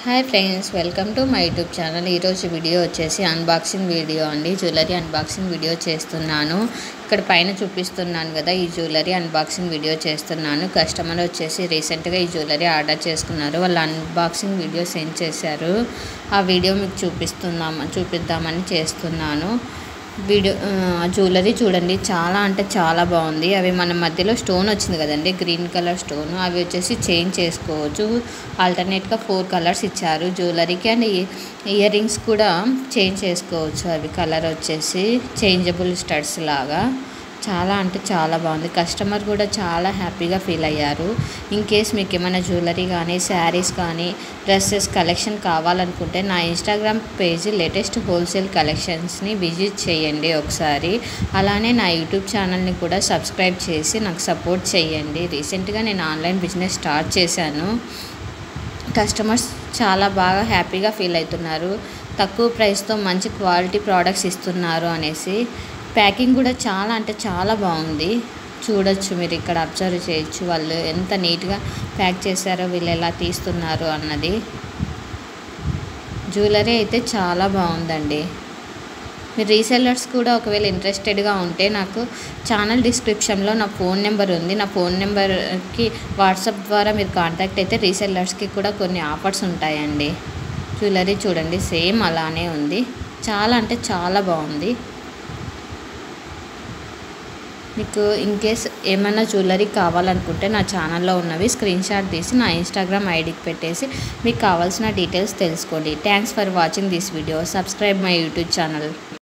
Hi friends, welcome to my YouTube channel. ఈరోజు video వచ్చేసి unboxing video అండి. Jewellery unboxing video చేస్తున్నాను. ఇక్కడ పైన చూపిస్తున్నాను కదా, ఈ జ్యువెలరీ అన్బాక్సింగ్ వీడియో చేస్తున్నాను. కస్టమర్ వచ్చేసి రీసెంట్గా ఈ జ్యువెలరీ ఆర్డర్ చేసుకున్నారు. వాళ్ళు అన్బాక్సింగ్ వీడియో సెండ్ చేశారు. ఆ వీడియో మీకు చూపిద్దామని చేస్తున్నాను. జ్యువెలరీ చూడండి, చాలా అంటే చాలా బాగుంది. అవి మన మధ్యలో స్టోన్ వచ్చింది కదండి, గ్రీన్ కలర్ స్టోన్. అవి వచ్చేసి చేంజ్ చేసుకోవచ్చు. ఆల్టర్నేట్గా 4 కలర్స్ ఇచ్చారు జ్యువెలరీకి. అండ్ ఇయర్ రింగ్స్ కూడా చేంజ్ చేసుకోవచ్చు. అవి కలర్ వచ్చేసి చేంజబుల్ స్టడ్స్ లాగా. చాలా అంటే చాలా బాగుంది. కస్టమర్ కూడా చాలా హ్యాపీగా ఫీల్ అయ్యారు. ఇన్ కేస్ మీకు ఏమైనా జ్యువెలరీ కానీ, శారీస్ కానీ, డ్రెస్సెస్ కలెక్షన్ కావాలనుకుంటే నా ఇన్స్టాగ్రామ్ పేజ్ లేటెస్ట్ హోల్సేల్ కలెక్షన్స్ని విజిట్ చేయండి ఒకసారి. అలానే నా యూట్యూబ్ ఛానల్ని కూడా సబ్స్క్రైబ్ చేసి నాకు సపోర్ట్ చేయండి. రీసెంట్గా నేను ఆన్లైన్ బిజినెస్ స్టార్ట్ చేశాను. కస్టమర్స్ చాలా బాగా హ్యాపీగా ఫీల్ అవుతున్నారు. తక్కువ ప్రైస్తో మంచి క్వాలిటీ ప్రోడక్ట్స్ ఇస్తున్నారు అనేసి. ప్యాకింగ్ కూడా చాలా అంటే చాలా బాగుంది. చూడొచ్చు, మీరు ఇక్కడ అబ్జర్వ్ చేయొచ్చు వాళ్ళు ఎంత నీట్గా ప్యాక్ చేశారో, వీళ్ళు ఎలా తీస్తున్నారు అన్నది. జ్యువెలరీ అయితే చాలా బాగుందండి. మీరు రీసెల్లర్స్ కూడా ఒకవేళ ఇంట్రెస్టెడ్గా ఉంటే నాకు ఛానల్ డిస్క్రిప్షన్లో నా ఫోన్ నెంబర్ ఉంది. నా ఫోన్ నెంబర్కి వాట్సాప్ ద్వారా మీరు కాంటాక్ట్ అయితే రీసెల్లర్స్కి కూడా కొన్ని ఆఫర్స్ ఉంటాయండి. జ్యువెలరీ చూడండి, సేమ్ అలానే ఉంది. చాలా అంటే చాలా బాగుంది. మీకు ఇన్ కేస్ ఏమైనా జ్యువెలరీ కావాలనుకుంటే నా ఛానల్లో ఉన్నవి స్క్రీన్ షాట్ తీసి నా ఇన్స్టాగ్రామ్ ఐడికి పెట్టేసి మీకు కావాల్సిన డీటెయిల్స్ తెలుసుకోండి. Thanks for watching this video. Subscribe my YouTube channel.